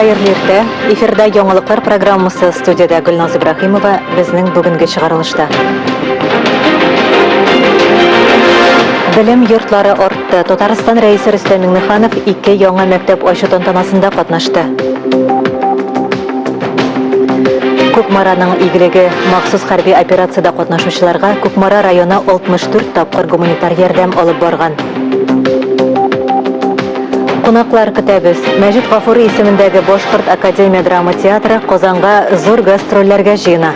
Hayırlı erте. Эфирда яңалыклар программасы студияда Гүлназ Ибрахимова безнең бүгенге чыгарылышта. Белем йортлары артты. Татарстан рәисе Рөстәм Миңнеханов 2 яңа мәктәп ачу тантанасында катнашты. Кукмараның игелеге махсус хәрби операциядә катнашучыларга Кукмара районы 64 тапкыр гуманитар ярдәм алып барган. Кунаклар көтәбез. Мәҗит Гафури исемендәге Башкорт академия драма театры Казанга зур гастрольләргә җыена.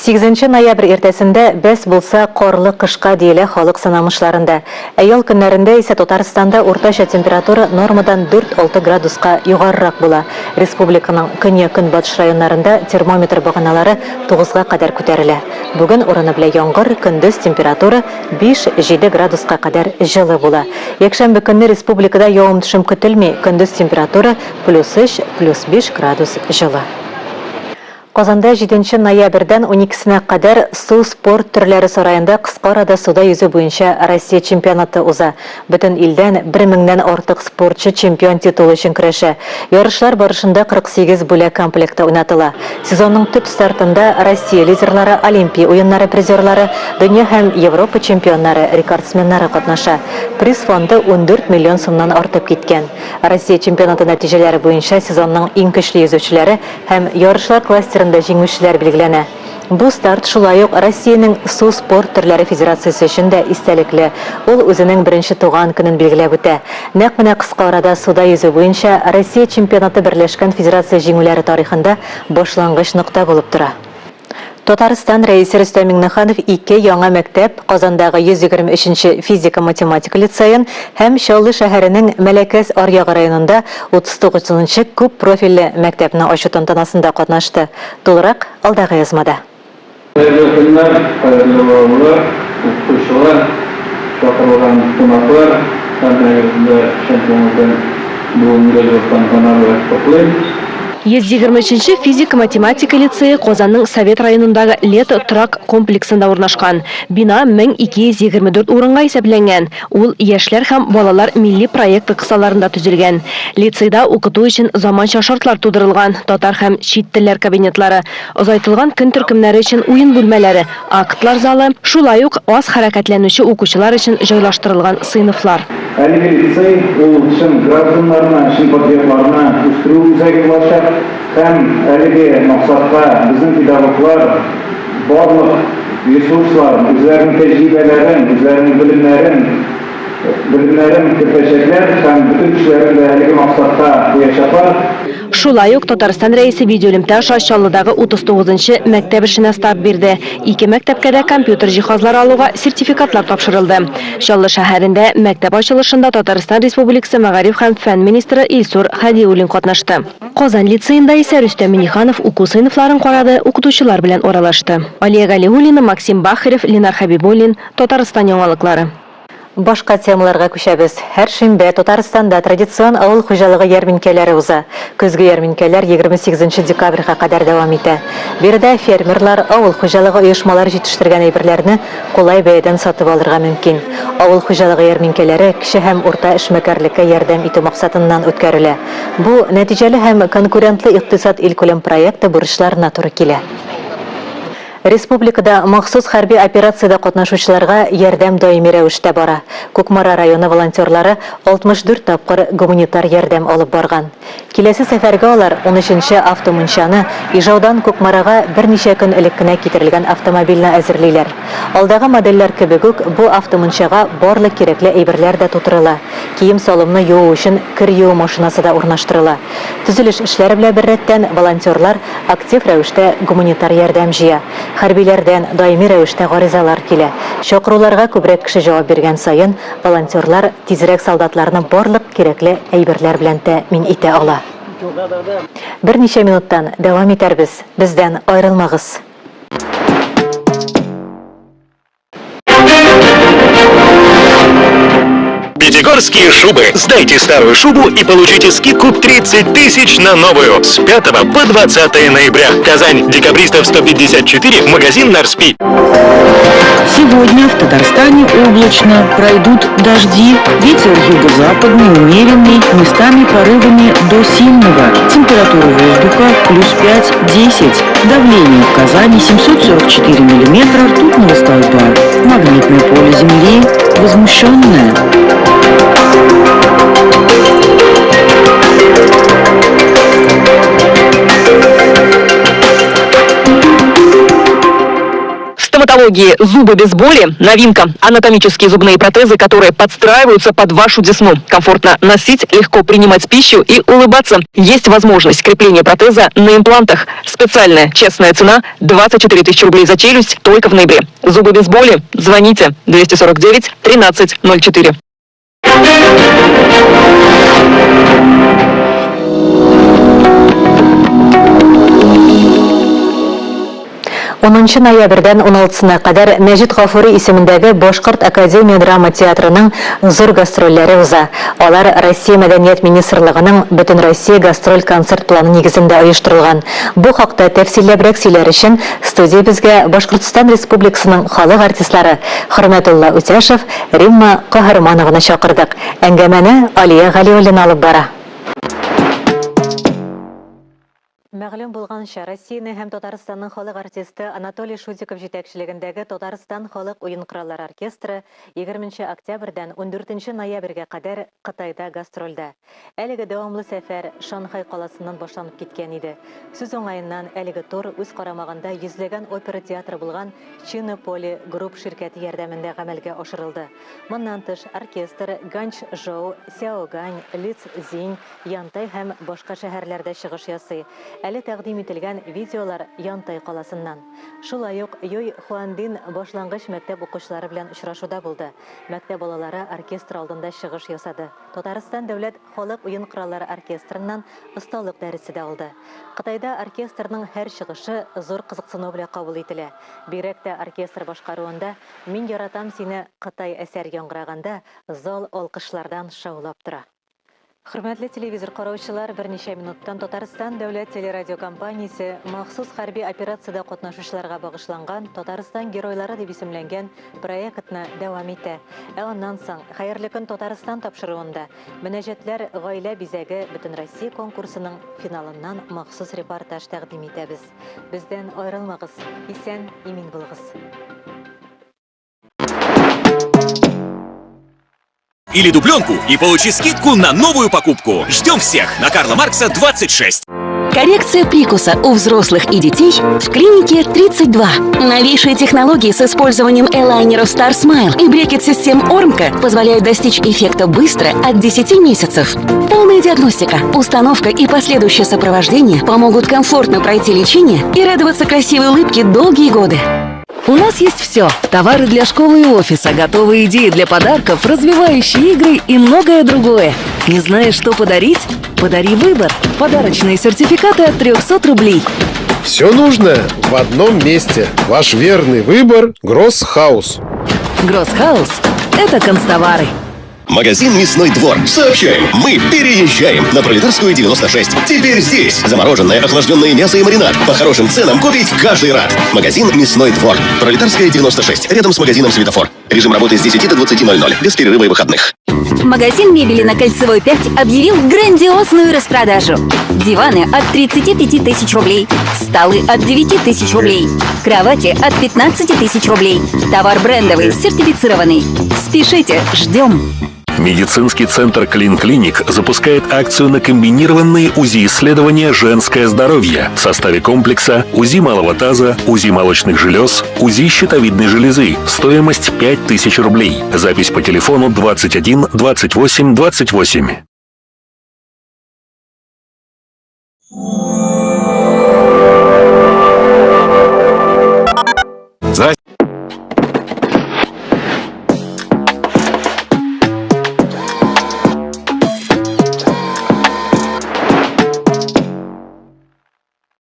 Сигезенче ноябрь иртәсендә бәс булса корлы кышка диелә халык санамышларында. Әйел көннәрендә исә Татарстанда уртача температура нормадан 4-6 градуска югарырак була. Республиканың көньяк-көнбатыш районнарында термометр баганалары 9-га кадәр күтәрелә. Бүген урыны белән яңгыр, көндез температура 5-7 градуска кадәр җылы була. Якшәмбе көнне республикада явым-төшем көтелми, көндез температура +3, +5 градус җылы. Казанда 7 ноябрьдән 12-сенә кадәр су спорт төрләре сараенда кыска арада суда йөзү буенча Россия чемпионаты уза. Бөтен илдән 1000-нән артык спортчы чемпион титулы өчен көрәшә. Ярышлар барышында 48 бүләк комплекты уйнатыла. Сезонның төп стартында Россия лидерлары, Олимпия уеннары призерлары, дөнья һәм Европа чемпионнары, рекордсменнары катнаша. Приз фонды 14 миллион сумнан артып киткән. Россия чемпионаты нәтиҗәләре буенча сезонның иң көчле йөзүчеләре һәм ярышлар кластерында җиңүчеләр билгеләнә. Бу старт шулай ук Россиянең су спорт төрләре федерациясе өчен дә истәлекле. Ул үзенең беренче туган көнен билгеләп үтә. Нәкъ менә кыска арада суда йөзү буенча Россия чемпионаты Берләшкән Федерация җиңүләре тарихында башлангыч нокта булып тора. Татарстан рәисе Рөстәм Миңнеханов 2 яңа мәктәп, Казандагы 123-нче физика-математика лицейын һәм Чаллы шәһәренең Мәләкәс Аръягы районында 39-нчы күп профильле мәктәпне ачу тантанасында катнашты. Тулырак алдагы язмада. Й23-нче физика-математика лицейы Казанның Совет районындагы Лето торак комплексында урнашкан. Бина 1224 урынга исәпләнгән. Ул яшьләр һәм балалар милли проекты кысаларында төзелгән. Лицейда укыту өчен заманча шартлар тудырылган. Татар һәм чит телләр кабинетлары, озайтылган көн төркемнәре өчен уен бүлмәләре, актлар залы, шулай ук аз хәрәкәтләнүче укучылар өчен җайлаштырылган сыйныфлар. Әлеге лицей ул шын гражданнарына, шын патриотларына үстерү үзәге булачак һәм әлеге максатка безнең педагоглар барлык ресурслар, үзләренең тәҗрибәләрен, үзләренең белемнәрен кертәчәкләр һәм бөтен эшләрен дә әлеге максатка куячаклар. Шулай ук Татарстан рәисе видеолимтә аша Чаллыдагы 39-нчы мәктәп эшенә старт бирде. 2 мәктәпкә дә компьютер җиһазлары алуга сертификатлар тапшырылды. Чаллы шәһәрендә мәктәп ачылышында Татарстан Республикасы Мәгариф һәм фән министры Илсур Хәдиуллин катнашты. Казан лицейында исә Рөстәм Миңнеханов уку сыйныфларын карады, укытучылар белән аралашты. Алия Галиуллина, Максим Бахарев, Ленар Хәбибуллин, Татарстан яңалыклары. Башка темаларга күчәбез. Һәр шимбә Татарстанда традицион авыл хуҗалыгы ярминкәләре уза. Көзге ярминкәләр 28 декабрьгә кадәр дәвам итә. Биредә фермерлар авыл хуҗалыгы оешмалары җитештергән әйберләрне кулай бәядән сатып алырга мөмкин. Авыл хуҗалыгы ярминкәләре кече һәм урта эшмәкәрлеккә ярдәм итү максатыннан үткәрелә. Бу нәтиҗәле һәм конкурентлы икътисад илкүләм проекты бурычларына туры килә. Республикада махсус хәрби операциядә катнашучыларга ярдәм даими рәвештә бара. Кукмара районы волонтерлары 64 тапкыр гуманитар ярдәм алып барган. Киләсе сәфәргә алар 13-нче автомунчаны Ижаудан Кукмарага берничә көн элек кенә китерелгән автомобильне әзерлиләр. Алдагы модельләр кебек үк бу автомунчага барлык кирәкле әйберләр дә тутырыла. Кием салымны юу өчен кир юу машинасы да урнаштырыла. Төзелеш эшләре белән беррәттән волонтерлар актив рәвештә гуманитар ярдәм җыя. Хәрбиләрдән даими рәвештә гаризалар килә. Чакыруларга күбрәк кеше җавап биргән саен, волонтерлар тизрәк солдатларны барлык кирәкле әйберләр белән тәэмин итә ала. Берничә минуттан дәвам итәрбез. Бездән аерылмагыз. Пятигорские шубы. Сдайте старую шубу и получите скидку 30 тысяч на новую. С 5 по 20 ноября. Казань. Декабристов 154. Магазин Нарспи. Сегодня в Татарстане облачно, пройдут дожди, ветер юго-западный, умеренный, местами порывами до сильного. Температура воздуха плюс 5-10. Давление в Казани 744 миллиметра ртутного столба. Магнитное поле Земли возмущенное. Стоматологии зубы без боли – новинка. Анатомические зубные протезы, которые подстраиваются под вашу десну. Комфортно носить, легко принимать пищу и улыбаться. Есть возможность крепления протеза на имплантах. Специальная честная цена – 24 тысячи рублей за челюсть только в ноябре. Зубы без боли? Звоните 249 13 04. Onuncu noyabrdan 16-на кадәр Мәҗит Гафури исемендәге Башкорт Академия драма театрының зур гастрольләре уза. Алар Россия Мәдәният министрлыгының Бөтен Россия гастроль концерт планы нигезендә оештырылган. Бу хакта тәфсилләбрәк сөйләр өчен студиябезгә Башкортстан Республикасының халык артистлары Хөрмәтулла Үтәшев, Римма Каһарманованы чакырдык. Әңгәмәне Алия Галиуллина алып бара. Мәгълүм булганча, Россияның һәм Татарстанның халык артисты Анатолий Шутиков җитәкчелегендәге Татарстан халык уен кораллары оркестры 20 октябрьдән 14 ноябрьгә кадәр Кытайда гастрольдә. Әлеге дәвамлы сәфәр Шанхай каласыннан башланып киткән иде. Сүз уңаеннан әлеге тур үз карамагында йөзләгән опера театры булган Чинополи групп ширкәте ярдәмендә гамәлгә ашырылды. Моннан тыш оркестр Ганчжоу, Сяогань, Лицзинь, Янтай һәм башка шәһәрләрдә чыгыш ясый. Әле тәкъдим ителгән видеолар Янтай каласыннан. Шулай ук Юй Хуандин башлангыч мәктәп укучылары белән очрашуда булды. Мәктәп балалары оркестр алдында чыгыш ясады. Татарстан дәүләт халык уен кораллары оркестрыннан осталык дәресе дә алды. Кытайда оркестрның һәр чыгышы зур кызыксыну белән кабул ителә. Бигрәк тә оркестр башкаруында "Мин яратам сине" Кытай әсәр яңгыраганда зал алкышлардан шаулап тора. Хөрмәтле телевизор караучылар, берничә минуттан Татарстан дәүләт телерадиокомпаниясе махсус хәрби операциядә катнашучыларга багышланган Татарстан геройлары дип исемләнгән проектны дәвам итә. Аннан соң Хәерле көн Татарстан тапшыруында мөнәҗәтләр гаилә бизәге Бөтен Россия конкурсының финалыннан махсус репортаж тәкъдим итәбез. Бездән аерылмагыз, исән, имин булыгыз. Или дубленку и получи скидку на новую покупку. Ждем всех на Карла Маркса 26. Коррекция прикуса у взрослых и детей в клинике 32. Новейшие технологии с использованием элайнеров Star Smile и брекет-систем Ормка позволяют достичь эффекта быстро от 10 месяцев. Полная диагностика, установка и последующее сопровождение помогут комфортно пройти лечение и радоваться красивой улыбке долгие годы. У нас есть все. Товары для школы и офиса, готовые идеи для подарков, развивающие игры и многое другое. Не знаешь, что подарить? Подари выбор. Подарочные сертификаты от 300 рублей. Все нужное в одном месте. Ваш верный выбор – Гроссхаус. Гроссхаус – это канцтовары. Магазин «Мясной двор». Сообщаем, мы переезжаем на Пролетарскую 96. Теперь здесь замороженное, охлажденное мясо и маринад. По хорошим ценам купить каждый рад. Магазин «Мясной двор». Пролетарская 96. Рядом с магазином «Светофор». Режим работы с 10 до 20:00. Без перерыва и выходных. Магазин мебели на Кольцевой 5 объявил грандиозную распродажу. Диваны от 35 тысяч рублей. Столы от 9 тысяч рублей. Кровати от 15 тысяч рублей. Товар брендовый, сертифицированный. Спешите, ждем. Медицинский центр Клин Клиник запускает акцию на комбинированные УЗИ-исследования «Женское здоровье» в составе комплекса УЗИ малого таза, УЗИ молочных желез, УЗИ щитовидной железы. Стоимость 5000 рублей. Запись по телефону 21 28 28.